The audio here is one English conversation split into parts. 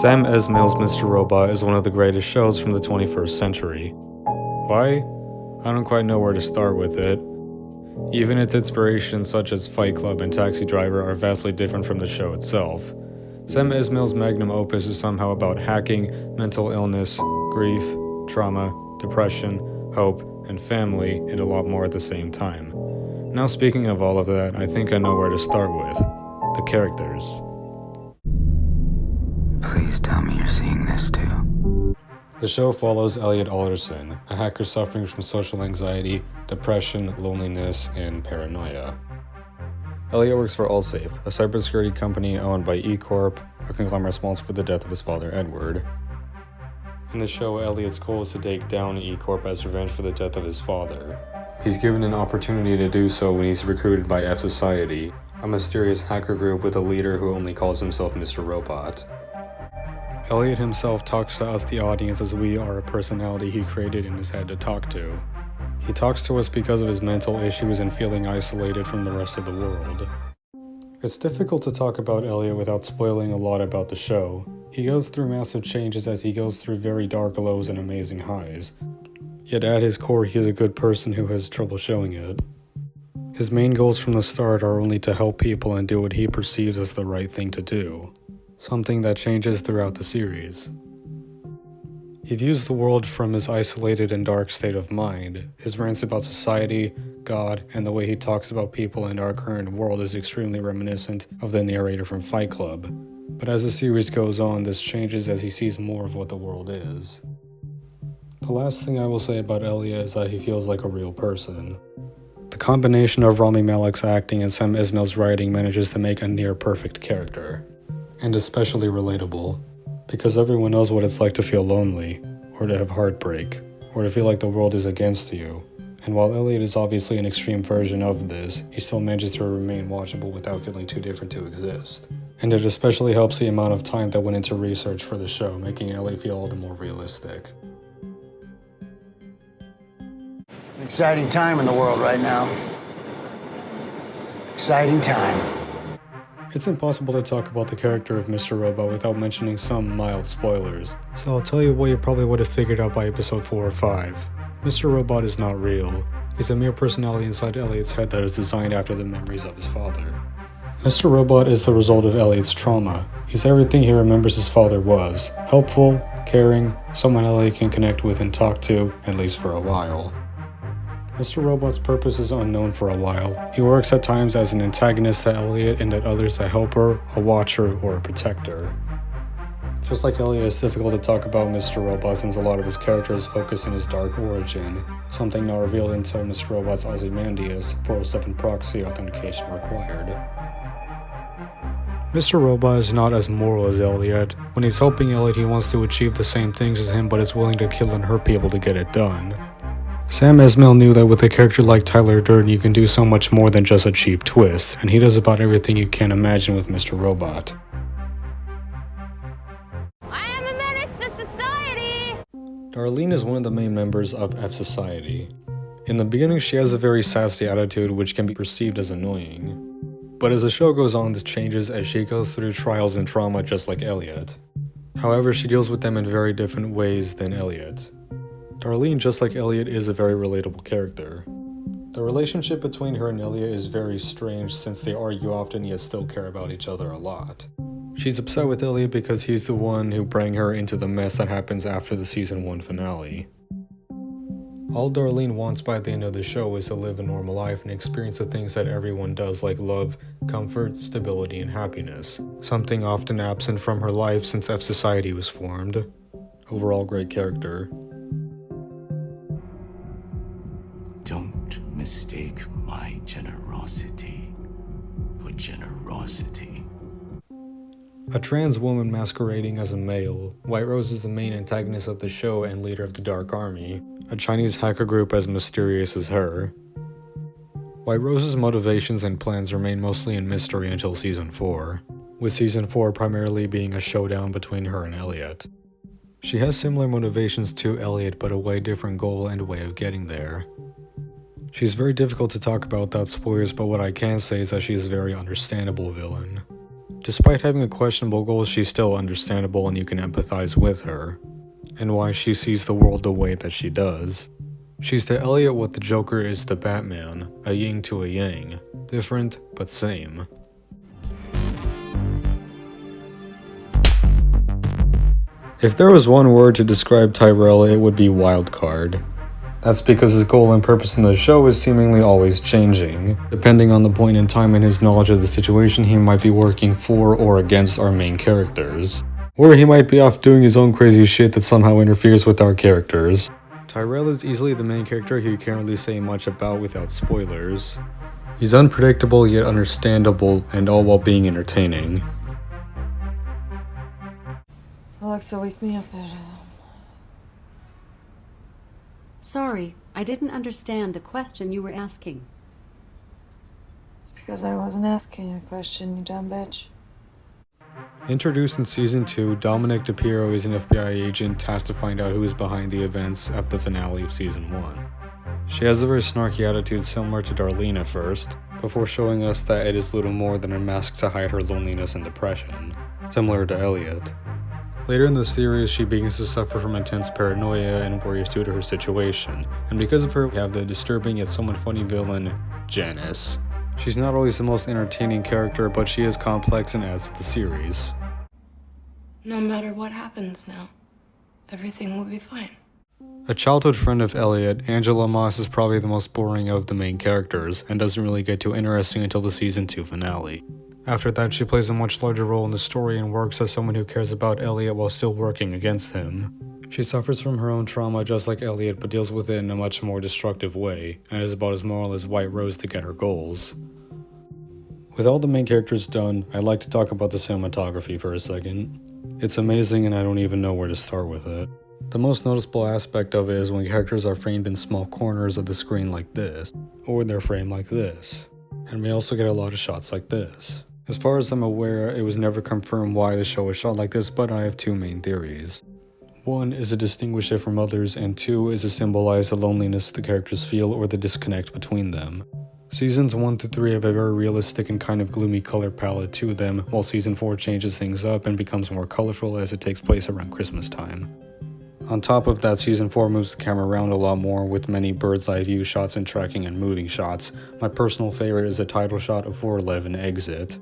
Sam Esmail's Mr. Robot is one of the greatest shows from the 21st century. Why? I don't quite know where to start with it. Even its inspirations such as Fight Club and Taxi Driver are vastly different from the show itself. Sam Esmail's magnum opus is somehow about hacking, mental illness, grief, trauma, depression, hope, and family, and a lot more at the same time. Now speaking of all of that, I think I know where to start with. The characters. Please tell me you're seeing this too. The show follows Elliot Alderson, a hacker suffering from social anxiety, depression, loneliness, and paranoia. Elliot works for Allsafe, a cybersecurity company owned by E Corp, a conglomerate responsible for the death of his father Edward. In the show, Elliot's goal is to take down E Corp as revenge for the death of his father. He's given an opportunity to do so when he's recruited by F Society, a mysterious hacker group with a leader who only calls himself Mr. Robot. Elliot himself talks to us, the audience, as we are a personality he created in his head to talk to. He talks to us because of his mental issues and feeling isolated from the rest of the world. It's difficult to talk about Elliot without spoiling a lot about the show. He goes through massive changes as he goes through very dark lows and amazing highs. Yet at his core, he is a good person who has trouble showing it. His main goals from the start are only to help people and do what he perceives as the right thing to do. Something that changes throughout the series. He views the world from his isolated and dark state of mind. His rants about society, God, and the way he talks about people in our current world is extremely reminiscent of the narrator from Fight Club. But as the series goes on, this changes as he sees more of what the world is. The last thing I will say about Elliot is that he feels like a real person. The combination of Rami Malek's acting and Sam Esmail's writing manages to make a near-perfect character. And especially relatable, because everyone knows what it's like to feel lonely, or to have heartbreak, or to feel like the world is against you. And while Elliot is obviously an extreme version of this, he still manages to remain watchable without feeling too different to exist. And it especially helps the amount of time that went into research for the show, making Elliot feel all the more realistic. It's an exciting time in the world right now. Exciting time. It's impossible to talk about the character of Mr. Robot without mentioning some mild spoilers, so I'll tell you what you probably would have figured out by episode 4 or 5. Mr. Robot is not real. He's a mere personality inside Elliot's head that is designed after the memories of his father. Mr. Robot is the result of Elliot's trauma. He's everything he remembers his father was. Helpful, caring, someone Elliot can connect with and talk to, at least for a while. Mr. Robot's purpose is unknown for a while. He works at times as an antagonist to Elliot and at others a helper, a watcher, or a protector. Just like Elliot, it's difficult to talk about Mr. Robot since a lot of his characters focus on his dark origin, something not revealed until Mr. Robot's Ozymandias 407 proxy authentication required. Mr. Robot is not as moral as Elliot. When he's helping Elliot, he wants to achieve the same things as him but is willing to kill and hurt people to get it done. Sam Esmail knew that with a character like Tyler Durden you can do so much more than just a cheap twist, and he does about everything you can imagine with Mr. Robot. I am a menace to society! Darlene is one of the main members of F Society. In the beginning she has a very sassy attitude which can be perceived as annoying. But as the show goes on, this changes as she goes through trials and trauma just like Elliot. However, she deals with them in very different ways than Elliot. Darlene, just like Elliot, is a very relatable character. The relationship between her and Elliot is very strange since they argue often yet still care about each other a lot. She's upset with Elliot because he's the one who brought her into the mess that happens after the season 1 finale. All Darlene wants by the end of the show is to live a normal life and experience the things that everyone does, like love, comfort, stability, and happiness. Something often absent from her life since F Society was formed. Overall, great character. Don't mistake my generosity for generosity. A trans woman masquerading as a male, White Rose is the main antagonist of the show and leader of the Dark Army, a Chinese hacker group as mysterious as her. White Rose's motivations and plans remain mostly in mystery until season 4, with season 4 primarily being a showdown between her and Elliot. She has similar motivations to Elliot but a way different goal and way of getting there. She's very difficult to talk about without spoilers, but what I can say is that she's a very understandable villain. Despite having a questionable goal, she's still understandable and you can empathize with her, and why she sees the world the way that she does. She's to Elliot what the Joker is to Batman, a yin to a yang, different but same. If there was one word to describe Tyrell, it would be wildcard. That's because his goal and purpose in the show is seemingly always changing. Depending on the point in time and his knowledge of the situation, he might be working for or against our main characters. Or he might be off doing his own crazy shit that somehow interferes with our characters. Tyrell is easily the main character who you can't really say much about without spoilers. He's unpredictable yet understandable, and all while being entertaining. Alexa, wake me up at Sorry, I didn't understand the question you were asking. It's because I wasn't asking a question, you dumb bitch. Introduced in Season 2, Dominic DePiero is an FBI agent tasked to find out who is behind the events at the finale of Season 1. She has a very snarky attitude similar to Darlene at first, before showing us that it is little more than a mask to hide her loneliness and depression, similar to Elliot. Later in the series, she begins to suffer from intense paranoia and worries due to her situation, and because of her, we have the disturbing yet somewhat funny villain, Janice. She's not always the most entertaining character, but she is complex and adds to the series. No matter what happens now, everything will be fine. A childhood friend of Elliot, Angela Moss is probably the most boring of the main characters, and doesn't really get too interesting until the Season 2 finale. After that, she plays a much larger role in the story and works as someone who cares about Elliot while still working against him. She suffers from her own trauma just like Elliot, but deals with it in a much more destructive way, and is about as moral as White Rose to get her goals. With all the main characters done, I'd like to talk about the cinematography for a second. It's amazing and I don't even know where to start with it. The most noticeable aspect of it is when characters are framed in small corners of the screen like this, or they're framed like this. And we also get a lot of shots like this. As far as I'm aware, it was never confirmed why the show was shot like this, but I have two main theories. One is to distinguish it from others, and two is to symbolize the loneliness the characters feel or the disconnect between them. Seasons 1 through 3 have a very realistic and kind of gloomy color palette to them, while Season 4 changes things up and becomes more colorful as it takes place around Christmas time. On top of that, Season 4 moves the camera around a lot more with many bird's eye view shots and tracking and moving shots. My personal favorite is the title shot of 411 Exit.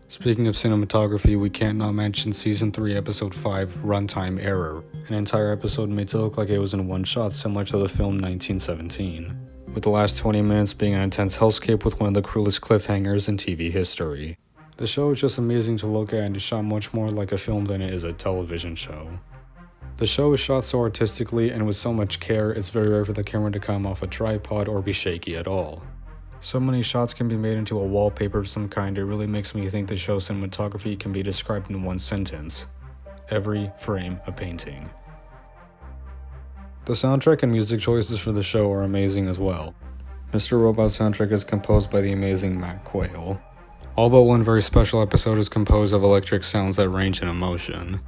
Speaking of cinematography, we can't not mention Season 3 Episode 5 Runtime Error, an entire episode made to look like it was in one shot similar to the film 1917, with the last 20 minutes being an intense hellscape with one of the cruelest cliffhangers in TV history. The show is just amazing to look at and is shot much more like a film than it is a television show. The show is shot so artistically and with so much care, it's very rare for the camera to come off a tripod or be shaky at all. So many shots can be made into a wallpaper of some kind, it really makes me think the show's cinematography can be described in one sentence: every frame a painting. The soundtrack and music choices for the show are amazing as well. Mr. Robot's soundtrack is composed by the amazing Matt Quayle. All but one very special episode is composed of electric sounds that range in emotion.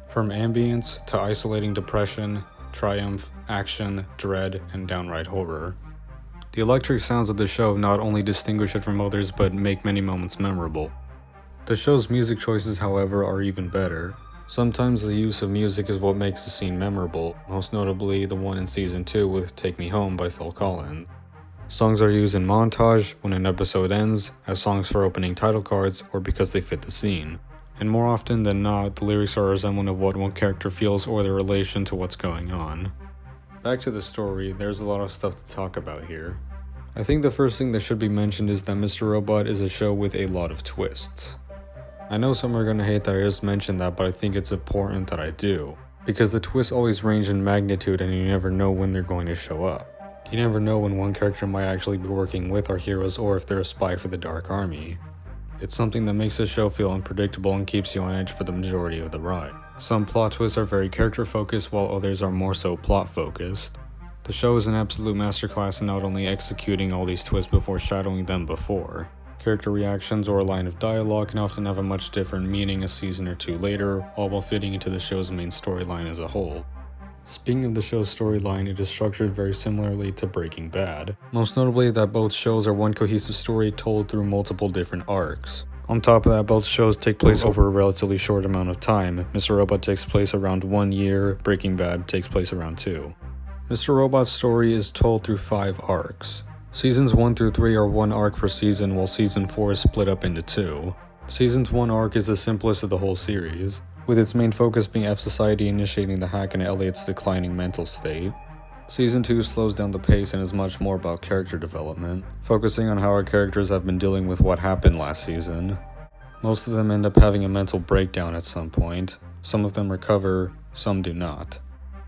From ambience to isolating depression, triumph, action, dread, and downright horror. The electric sounds of the show not only distinguish it from others but make many moments memorable. The show's music choices, however, are even better. Sometimes the use of music is what makes the scene memorable, most notably the one in Season 2 with Take Me Home by Phil Collins. Songs are used in montage, when an episode ends, as songs for opening title cards, or because they fit the scene. And more often than not, the lyrics are a resemblance of what one character feels or their relation to what's going on. Back to the story, there's a lot of stuff to talk about here. I think the first thing that should be mentioned is that Mr. Robot is a show with a lot of twists. I know some are gonna hate that I just mentioned that, but I think it's important that I do, because the twists always range in magnitude and you never know when they're going to show up. You never know when one character might actually be working with our heroes or if they're a spy for the Dark Army. It's something that makes the show feel unpredictable and keeps you on edge for the majority of the ride. Some plot twists are very character focused while others are more so plot focused. The show is an absolute masterclass in not only executing all these twists but foreshadowing them before. Character reactions or a line of dialogue can often have a much different meaning a season or two later, all while fitting into the show's main storyline as a whole. Speaking of the show's storyline, it is structured very similarly to Breaking Bad, most notably that both shows are one cohesive story told through multiple different arcs. On top of that, both shows take place over a relatively short amount of time. Mr. Robot takes place around 1 year, Breaking Bad takes place around 2. Mr. Robot's story is told through 5 arcs. Seasons 1 through 3 are 1 arc per season, while Season 4 is split up into 2. Season's 1 arc is the simplest of the whole series, with its main focus being F Society initiating the hack and Elliot's declining mental state. Season 2 slows down the pace and is much more about character development, focusing on how our characters have been dealing with what happened last season. Most of them end up having a mental breakdown at some point. Some of them recover, some do not.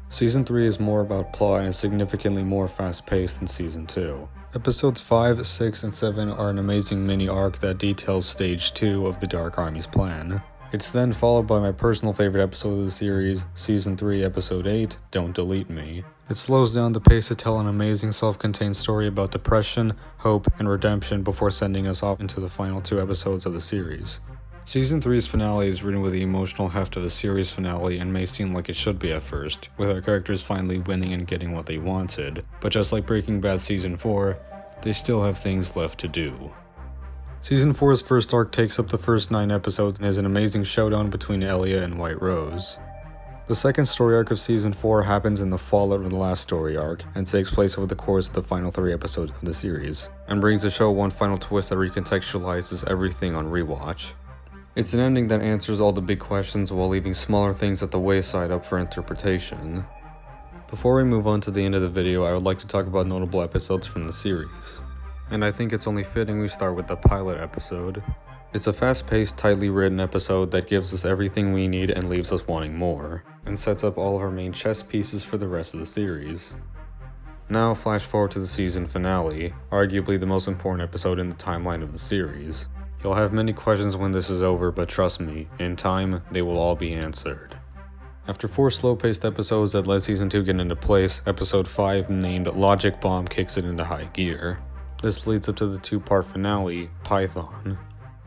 Season 3 is more about plot and is significantly more fast-paced than Season 2. Episodes 5, 6, and 7 are an amazing mini-arc that details Stage 2 of the Dark Army's plan. It's then followed by my personal favorite episode of the series, Season 3, Episode 8, Don't Delete Me. It slows down the pace to tell an amazing self-contained story about depression, hope, and redemption before sending us off into the final 2 episodes of the series. Season 3's finale is written with the emotional heft of a series finale and may seem like it should be at first, with our characters finally winning and getting what they wanted, but just like Breaking Bad Season 4, they still have things left to do. Season 4's first arc takes up the first 9 episodes and is an amazing showdown between Elliot and White Rose. The second story arc of Season 4 happens in the fallout of the last story arc, and takes place over the course of the final 3 episodes of the series, and brings the show one final twist that recontextualizes everything on rewatch. It's an ending that answers all the big questions while leaving smaller things at the wayside up for interpretation. Before we move on to the end of the video, I would like to talk about notable episodes from the series. And I think it's only fitting we start with the pilot episode. It's a fast-paced, tightly written episode that gives us everything we need and leaves us wanting more, and sets up all of our main chess pieces for the rest of the series. Now flash forward to the season finale, arguably the most important episode in the timeline of the series. You'll have many questions when this is over, but trust me, in time, they will all be answered. After 4 slow-paced episodes that let Season 2 get into place, Episode 5, named Logic Bomb, kicks it into high gear. This leads up to the 2-part finale, Python.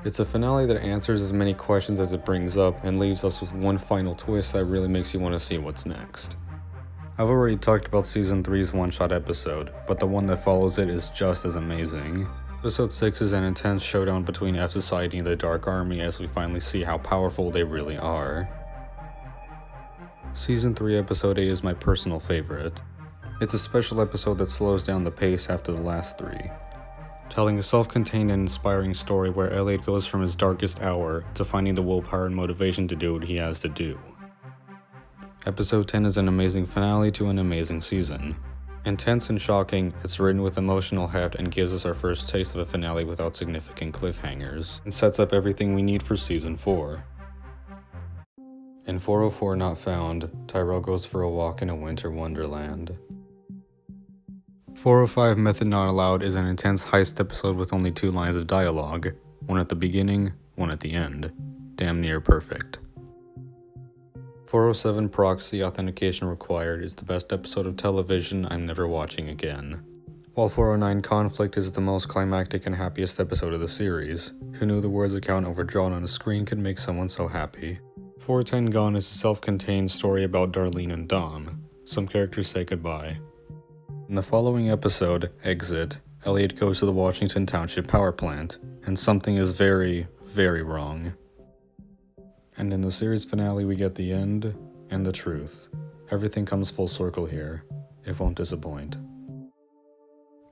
It's a finale that answers as many questions as it brings up and leaves us with one final twist that really makes you want to see what's next. I've already talked about Season 3's one-shot episode, but the one that follows it is just as amazing. Episode 6 is an intense showdown between F Society and the Dark Army as we finally see how powerful they really are. Season 3 Episode 8 is my personal favorite. It's a special episode that slows down the pace after the last 3. Telling a self-contained and inspiring story where Elliot goes from his darkest hour to finding the willpower and motivation to do what he has to do. Episode 10 is an amazing finale to an amazing season. Intense and shocking, it's written with emotional heft and gives us our first taste of a finale without significant cliffhangers, and sets up everything we need for Season 4. In 404 Not Found, Tyrell goes for a walk in a winter wonderland. 405 Method Not Allowed is an intense heist episode with only 2 lines of dialogue, one at the beginning, one at the end. Damn near perfect. 407 Proxy Authentication Required is the best episode of television I'm never watching again. While 409 Conflict is the most climactic and happiest episode of the series. Who knew the words account overdrawn on a screen could make someone so happy? 410 Gone is a self-contained story about Darlene and Dom. Some characters say goodbye. In the following episode, Exit, Elliot goes to the Washington Township power plant, and something is very, very wrong. And in the series finale we get the end, and the truth. Everything comes full circle here. It won't disappoint.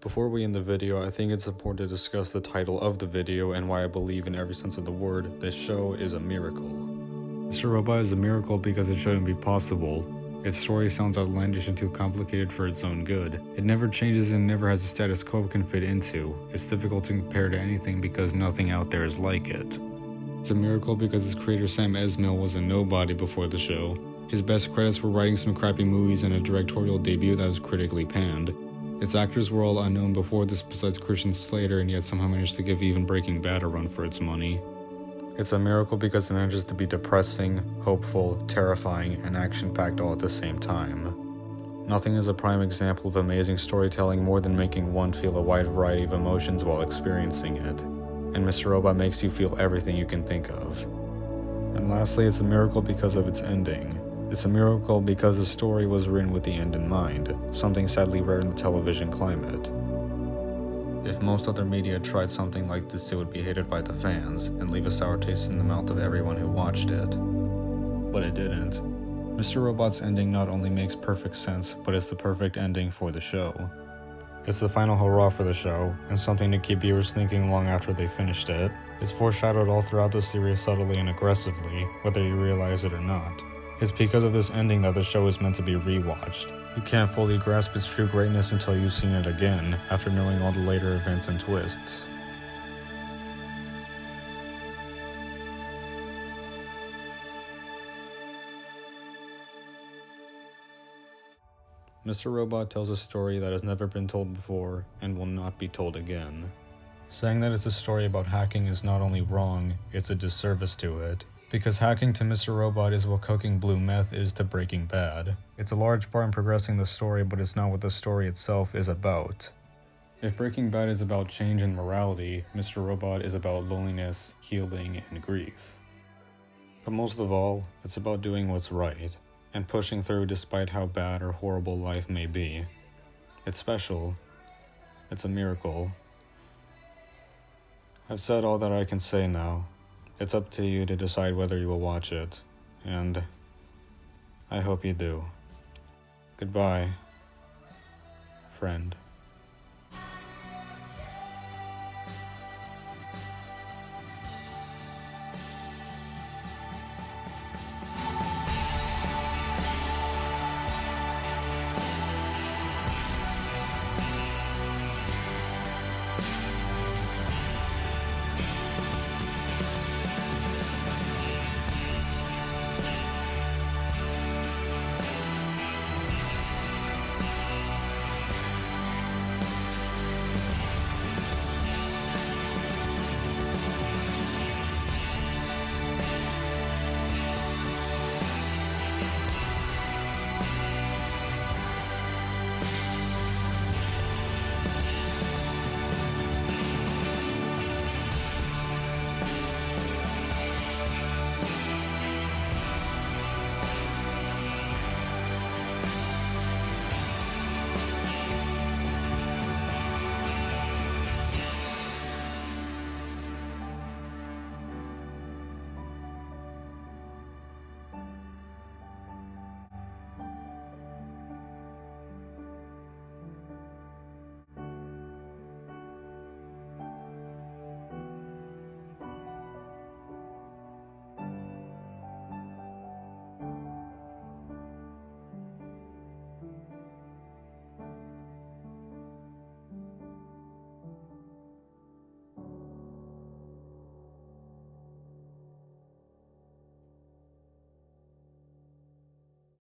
Before we end the video, I think it's important to discuss the title of the video and why I believe in every sense of the word, this show is a miracle. Mr. Robot is a miracle because it shouldn't be possible. Its story sounds outlandish and too complicated for its own good. It never changes and never has a status quo it can fit into. It's difficult to compare to anything because nothing out there is like it. It's a miracle because its creator Sam Esmail was a nobody before the show. His best credits were writing some crappy movies and a directorial debut that was critically panned. Its actors were all unknown before this besides Christian Slater, and yet somehow managed to give even Breaking Bad a run for its money. It's a miracle because it manages to be depressing, hopeful, terrifying, and action-packed all at the same time. Nothing is a prime example of amazing storytelling more than making one feel a wide variety of emotions while experiencing it. And Mr. Robot makes you feel everything you can think of. And lastly, it's a miracle because of its ending. It's a miracle because the story was written with the end in mind, something sadly rare in the television climate. If most other media tried something like this, it would be hated by the fans and leave a sour taste in the mouth of everyone who watched it. But it didn't. Mr. Robot's ending not only makes perfect sense, but it's the perfect ending for the show. It's the final hurrah for the show, and something to keep viewers thinking long after they finished it. It's foreshadowed all throughout the series subtly and aggressively, whether you realize it or not. It's because of this ending that the show is meant to be rewatched. You can't fully grasp its true greatness until you've seen it again, after knowing all the later events and twists. Mr. Robot tells a story that has never been told before and will not be told again. Saying that it's a story about hacking is not only wrong, it's a disservice to it. Because hacking to Mr. Robot is what cooking blue meth is to Breaking Bad. It's a large part in progressing the story, but it's not what the story itself is about. If Breaking Bad is about change and morality, Mr. Robot is about loneliness, healing, and grief. But most of all, it's about doing what's right, and pushing through despite how bad or horrible life may be. It's special. It's a miracle. I've said all that I can say now. It's up to you to decide whether you will watch it, and I hope you do. Goodbye, friend.